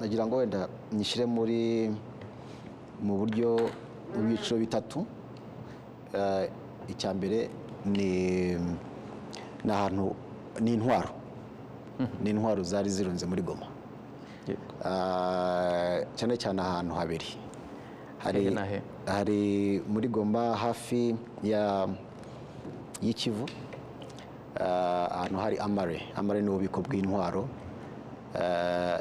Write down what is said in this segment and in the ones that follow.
nagira ngo wenda nyishyire mu buryo bw'ibiciro bitatu. Icya mbere ni ahantu ni intwaro. Ni intwaro zari zirunze muri Goma. Cyane cyane ahantu habiri. Hari muri Goma hafi y'Ikivu, ahantu hari Amare ni ububiko bw'intwaro.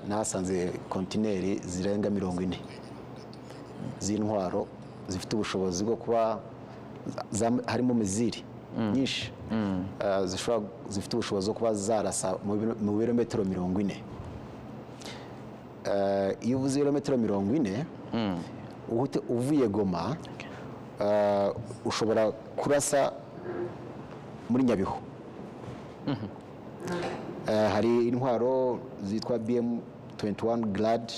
Nahasanze kontineri zirenga 40 z'intwaro zifite ubushobozi bwo kuba harimo miziri nyinshi zifite ubushobozi bwo kuba zarasa mu birometero 40. Iyo uvuze ibirometero 40 uvuye Goma ushobora kurasa muri Nyabihu. Hari intwaro zitwa BM21 Glad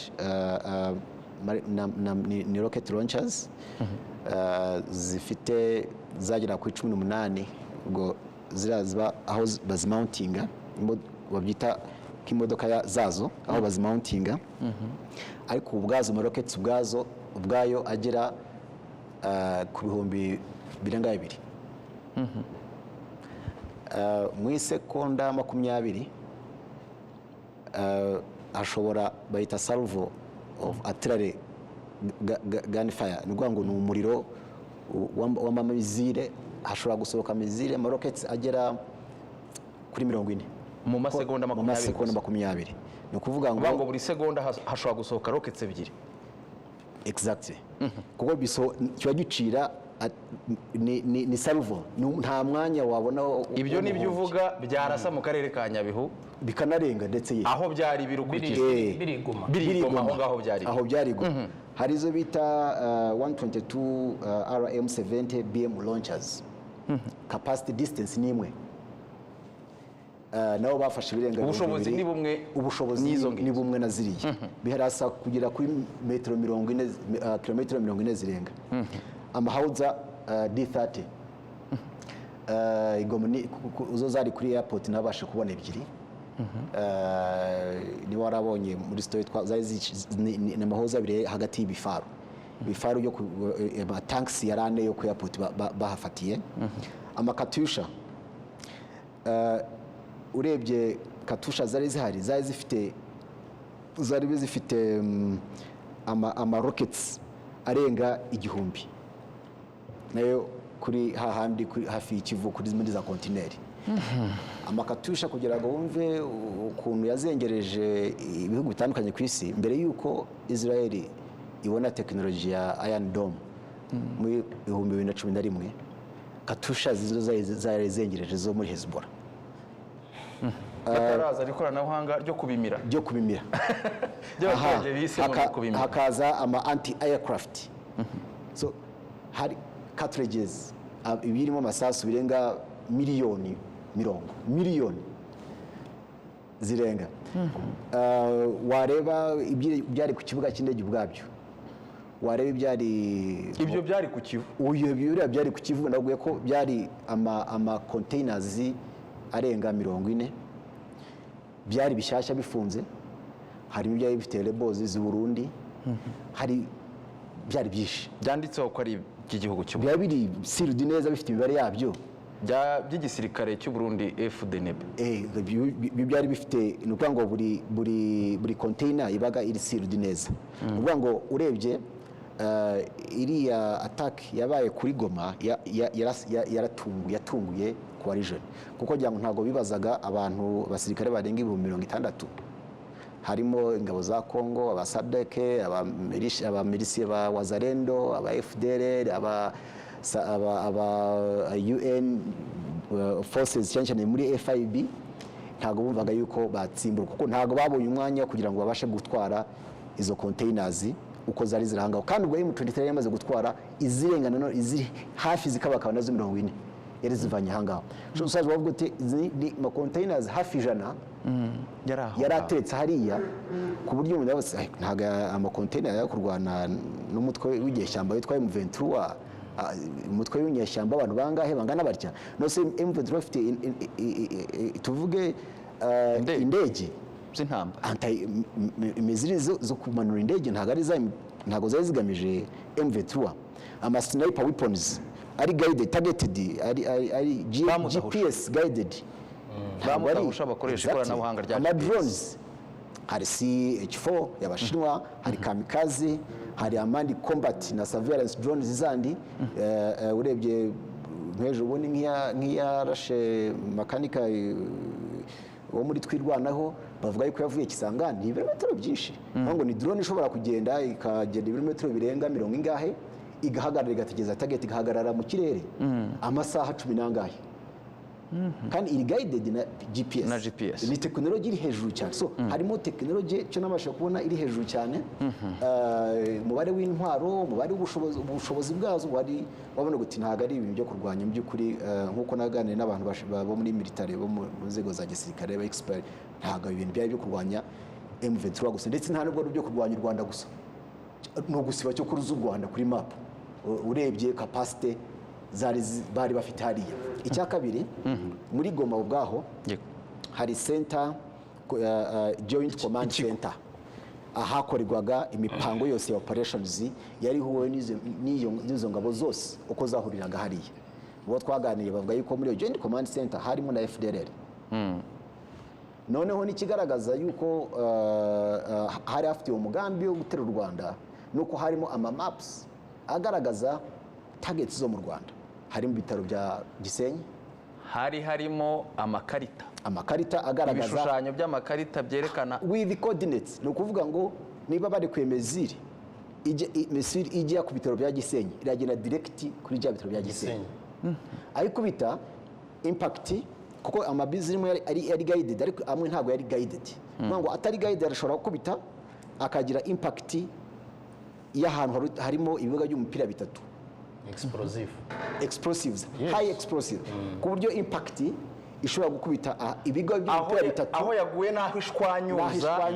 ni rocket launchers zifite zagera ku 18 ubwo ziraziba aho bazimountinga babyita k'imodoka zazo aho bazimountinga. Ariko ubwazo mu rockets ubwayo agera ku bihumbi birenga 2. Mu isekonda 20 hashobora bayita salvo of artillery gunfire. Ni ukuvuga ngo ni umuriro w'amamizire, hashobora gusohoka mizire mu rockets agera kuri 40 mu masegonda 20. Ni ukuvuga ngo buri segonda hashobora gusohoka rockets 2. Exactly. Kuko kiba gicira ni salvo, nta mwanya wabona. Ibyo nibyo uvuga byarasa mu karere ka Nyabihu bikanarenga ndetse aho byari birukurikije birigoma aho byari Goma. Hari izo bita 122 RM70 BM launchers. Capacity distance ni imwe. Nabo bafashe ibirenga ubushobozi ni bumwe, ubushobozi ni bumwe na ziriya. Biharasa kugera kuri metero 40 kilometero 40 zirenga. Amahauza D30 igomni uzo zari kuri airport nabashe kubona ebyiri. Ni warabonye muri story n'amahoza abiri hagati y'ibifaru. Ibifaru yo tanks yarane yo ku airport bahafatiye. Amakatusha urebye katusha zari zihari zari zifite ama rockets arenga 1000 nayo kuri hahandi hafi y'Ikivu kuri zimwe za kontineri. Amakatusha kugira ngo wumve ukuntu yazengereje ibihugu bitandukanye ku isi mbere yuko Israel ibona teknoloji ya Iron Dome mu 2011. Katusha zizo zarezengereje zo muri Hezbollah. Bataraza ikoranabuhanga ryo kubimira hakaza ama anti aircraft. So hari cartridges ibirimo amasasu birenga miliyoni zirenga. Wareba byari ku kibuga cy'indege ubwabyo, wareba ibyo byari ku Kivu. Ibyo byari ku Kivu, ndaguye ko byari ama containers arenga 40 byari bishyashya bifunze. Harimo byari bifite labels z'i Burundi. Hari byari byinshi byanditseho ko ari igihugu cy'u Burundi, byari biri sealed neza bifite imibare yabyo by'igisirikare cy'u Burundi FDNB. Byari bifite ni ukuvuga ngo buri container ibaga iri sealed neza. Ni ukuvuga ngo urebye iriya attack yabaye kuri Goma yatunguye coalition, kuko ntago bibazaga abantu basirikare barenga 60,000. Harimo ingabo za Kongo, aba SADC, aba milisi ba Wazalendo, aba FDLR, aba UN forces cyane muri FIB. Ntago bumvaga yuko batsimbura, kuko ntago babonye umwanya kugira ngo babashe gutwara izo containers uko zari zirahangaho. Kandi ubwo M23 yamaze gutwara izirengana no iziri hafi zikabakaba nazo 40 yari zivanye hangaho. Usaje bavuga ati ni ma containers hafi 100 yaratetse hariya, ku buryo umuntu yabose ntaga ama container yo kurwana n'umutwe w'igeshyamba witwa M23. Umutwe w'inyeshyamba abantu bangahe bangana barya no se M23 afite tuvuge indege z'intambara imiziri zo kumanura indege ntago zari zigamije M23 ama-sniper weapons ari guided targeted ari GPS guided bamutahusha bakoresha ikoranabuhanga rya ama-drones hari CH4 y'abashinwa hari kamikaze hari amandi combat na surveillance drones zandi urebye nk'ejo ubundi nk'iyarashe makanika wo muri twirwanaho bavuga yuko yavuye Kisangani ibirometero byinshi ngo ni drone ishobora kugenda ikagenda ibirometero birenga 40 ingahe igahagarara igategeza target igahagarara mu kirere amasaha 10 nangahe kandi iri guided na GPS ni technology iri hejuru cyane so harimo technology cyo nabasha kubona iri hejuru cyane mubare w'intwaro mubare ubushobozi bwazo wari wabona guti ntago ari ibintu byo kurwanya mu byukuri nkuko naganire n'abantu bo muri military bo mu nzego za gisirikare ba expert ntago ibintu byari byo kurwanya M23 gusa ndetse nta nubwo byo kurwanya u Rwanda gusa no gusiba cyo kuruza u Rwanda kuri map urebye capacity bari bafite hariya icya kabiri muri Goma ubwaho hari center joint command center ahakorerwaga imipango yose ya operations yari huwe n'izo ngabo zose uko zahuriraga hariya bo twaganiriye bavuga yuko muri joint command center harimo na FDLR noneho nikigaragaza yuko hari afite umugambi wo gutera u Rwanda nuko harimo ama maps agaragaza targets zo mu Rwanda harimo bitaro bya Gisenyi harimo amakarita agaragaza ibishushanyo by'amakarita byerekana with coordinates no kuvuga ngo niba bari kwemeziri mesiri ijya ku bitaro bya Gisenyi iragenda direct kuri bya bitaro bya Gisenyi ariko bita impact kuko amabizirimo ari guided ariko amwe ntago yari guided ngo atari guided arashobora gukubita akagira impact y'ahantu harimo ibibuga by'umupira bitatu explosives high explosive ku buryo impact ishobora gukubita ibigo by'umupira bitatu aho yaguye naho ishwanyuza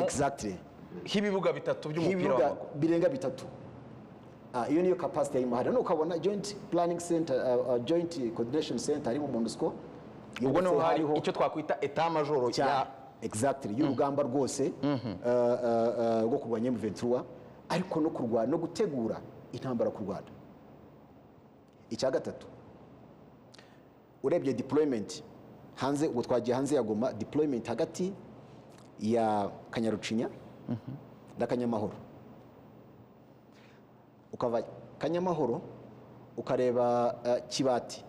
exactly hibibuga bitatu by'umupira w'amaguru birenga bitatu iyo niyo capacity y'imahara no ukabona joint planning center joint coordination center ari mu MONUSCO ubwo no hari icyo twakwita etat major ya exactly y'urugamba rwose rwo kurwanya M23 ariko no kurwana no gutegura intambara ku Rwanda icya gatatu urebye deployment hanze ubwo twagiye hanze ya Goma deployment hagati ya Kanyarucinya na Kanyamahoro ukava Kanyamahoro ukareba Kibati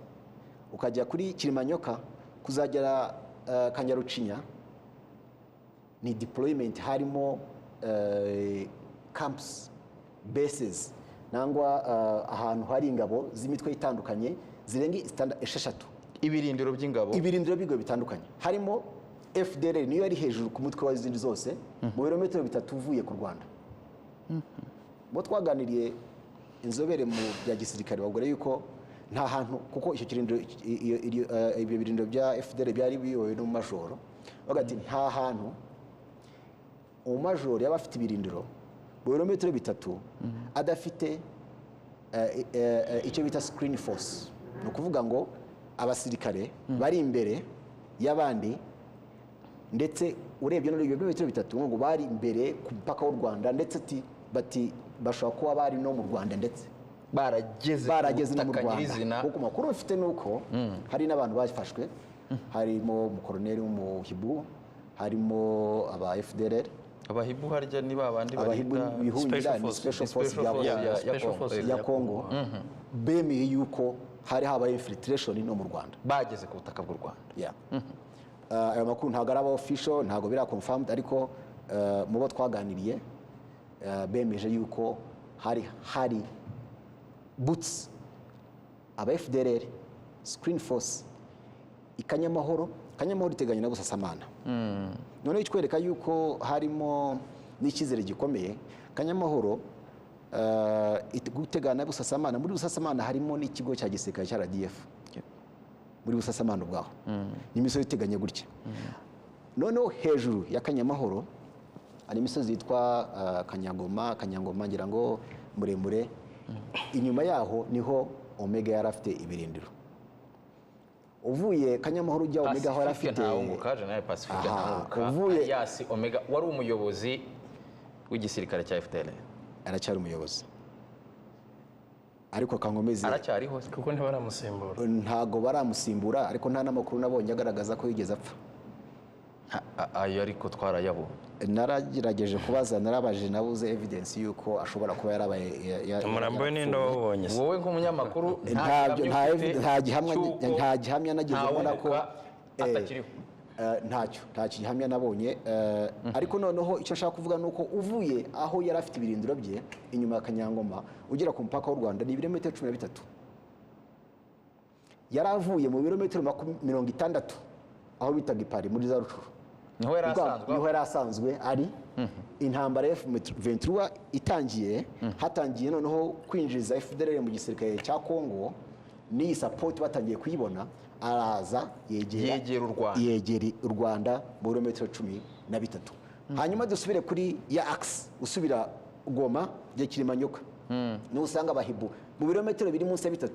ukajya kuri Kilimanyoka kuzagera Kanyarucinya ni deployment harimo camps bases nangwa ahantu hari ingabo z'imitwe itandukanye zirenga esheshatu ibirindiro by'ingabo bitandukanye harimo FDLR niyo yari hejuru ku mutwe wa izindi zose mu birometero bitatu uvuye ku Rwanda bo twaganiriye inzobere mu bya gisirikare bagore yuko nta hantu kuko icyo kirindiro ibyo birindiro bya FDLR byari biyobowe n'umajoro bagati nta hantu umajoro yaba afite ibirindiro mu birometero bitatu adafite icyo bita screen force no kuvuga ngo abasirikare bari imbere y'abandi ndetse urebye no birometero bitatu ngo bari imbere ku mupaka w'u Rwanda ndetse bati bashobora kuba bari no mu Rwanda ndetse barageze no mu Rwanda kuko makuru bafite nuko hari n'abantu bafashwe harimo umukoloneli w'umuhibu harimo aba FDLR abahibu harya ni babandi special force ya Congo bemeye yuko hari habaye infiltration no mu Rwanda bageze ku butaka bw'u Rwanda ayo makuru ntago araba official ntago bira confirmed ariko mu bo twaganiriye bemeje yuko hari boots aba FDLR screen force Kanyamahoro iteganya na Busasamana none ikwereka yuko harimo n'ikizere gikomeye Kanyamahoro gutegana Busasamana muri Busasamana harimo n'ikigo cya gisirikare cya RDF muri Busasamana ubwaho n'imisozi iteganye gutya noneho hejuru ya Kanyamahoro hari imisozi yitwa Kanyangoma ngira ngo muremure inyuma yaho niho Omega yarafite ibirindiro uvuye Kanyamahoro ujya Omega aho arafite ntawunguka General Pacifique ntawunguka uvuye Alias Omega wari umuyobozi w'igisirikare cya FDL aracyari umuyobozi ariko Kankomezi aracyariho kuko ntibaramusimbura ntago baramusimbura ariko nta namakuru nabonye agaragaza ko yigeze apfa ayo ariko twarayabo naragerageje kubaza narabaje nabuze evidence yuko ashobora kuba yarabaye umurambo we ninde wabonye wowe nk'umunyamakuru nta gihamya nagize mbona ko atakiriho nta gihamya nabonye ariko noneho icyo nshaka kuvuga nuko uvuye aho yari afite ibirindiro bye inyuma ya Kanyangoma ugera ku mupaka w'u Rwanda ni ibirometero 13 yari avuye mu birometero 60 aho bitaga Ipari muri za Rucuru niho yari asanzwe ari intambara ya M23 itangiye hatangiye noneho kwinjiza FDLR mu gisirikare cya Kongo ni support batangiye kuyibona araza yegera u Rwanda mu birometero 13 hanyuma dusubire kuri ya axe usubira Goma ya Kilimanyoka niho usanga abahibu mu birometero biri munsi ya 3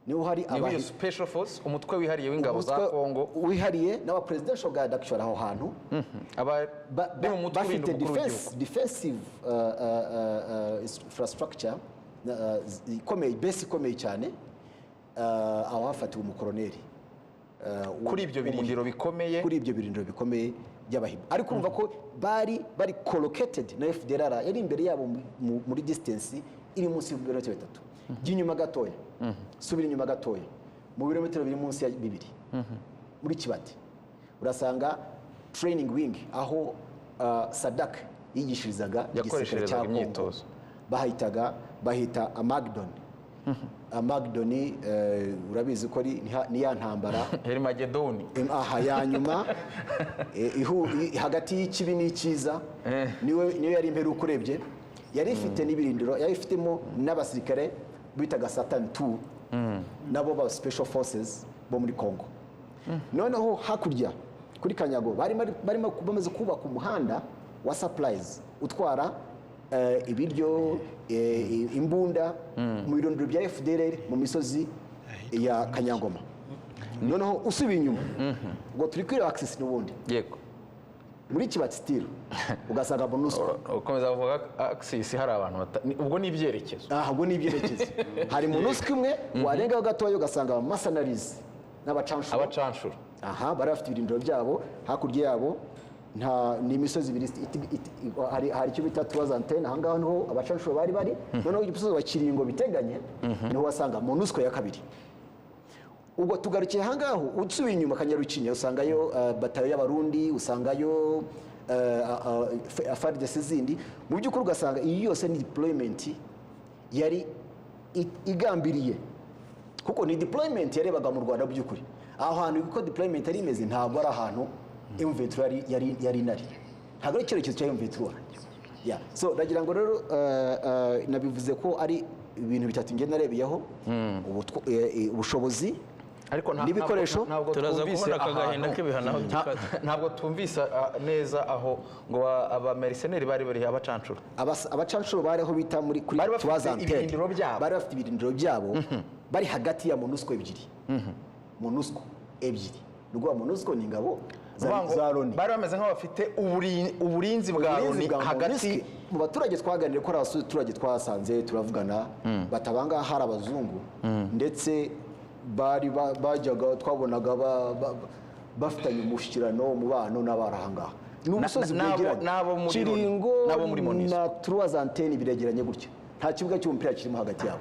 niho hari abahibu special force umutwe wihariye w'ingabo za Kongo wihariye n'aba presidential guard actually aho hantu bafite defensive infrastructure ikomeye base ikomeye cyane aho hafatiwe umukoroneri kuri ibyo birindiro bikomeye by'abahibu ariko urumva ko bari collocated na FDLR yari imbere yabo muri distance iri munsi y'ibirometero 3 by'inyuma gatoya subira inyuma gatoya mu birometero biri munsi ya 2 muri Kibati urasanga training wing aho Sadak yigishirizaga yakoresherezaga imyitozo bahita Amagdoni urabizi ko ni ya ntambara Hermagedoni ya nyuma hagati y'ikibi n'icyiza niyo yari imperuka urebye yari ifite n'ibirindiro yari ifitemo n'abasirikare bitaga Satan 2 nabo ba special forces bo muri Kongo noneho hakurya kuri Kanyago barimo bamaze kubaka umuhanda wa supplies utwara ibiryo imbunda mu birindiro bya FDLR mu misozi ya Kanyangoma noneho usubiye inyuma ngo turi kuri access n'ubundi yego muri Kibati style ugasanga MONUSCO ukomeza kuvuga access hari abantu ubwo ni ibyerekezo ubwo ni ibyerekezo hari MONUSCO imwe warenga gatoya ugasanga mercenaries n'abacanshuro bari bafite ibirindiro byabo hakurya yabo ni imisozi ibiri hari icyo bita tuwazantene ahangaho niho abacanshuro bari noneho igisozi wa Kiringo biteganye niho wasanga MONUSCO ya kabiri ubwo tugarukiye ahangaho usubiye inyuma Kanyarucinya usangayo batayo y'abarundi usangayo FARDC zindi mu by'ukuri ugasanga iyi yose ni deployment yari igambiriye kuko ni deployment yarebaga mu Rwanda by'ukuri aho hantu uko deployment ari imeze ntabwo ari ahantu M23 yari nari ntabwo ari icyerekezo cya M23 so ndagira ngo rero nabivuze ko ari ibintu bitatu ngenda narebeyeho ubushobozi ariko n'ibikoresho turaza kubona akagahinda k'ibihano ntabwo twumvise neza aho ngo aba mercenaires bari abacanshuro bari aho bita muri kuri Twazantene bari bafite ibirindiro byabo bari hagati ya MONUSCO ebyiri rwa MONUSCO ni ingabo za Loni bari bameze nk'abafite uburinzi bwa Loni hagati mu baturage twaganiriye ko abaturage twasanze turavugana batabanga hari abazungu ndetse bajyaga twabonaga bafitanye umushyikirano umubano n'abarahangaha ni umusozi wegeranye Kiringo na Twazantene biregeranye gutya nta kibuga cy'umupira kirimo hagati yabo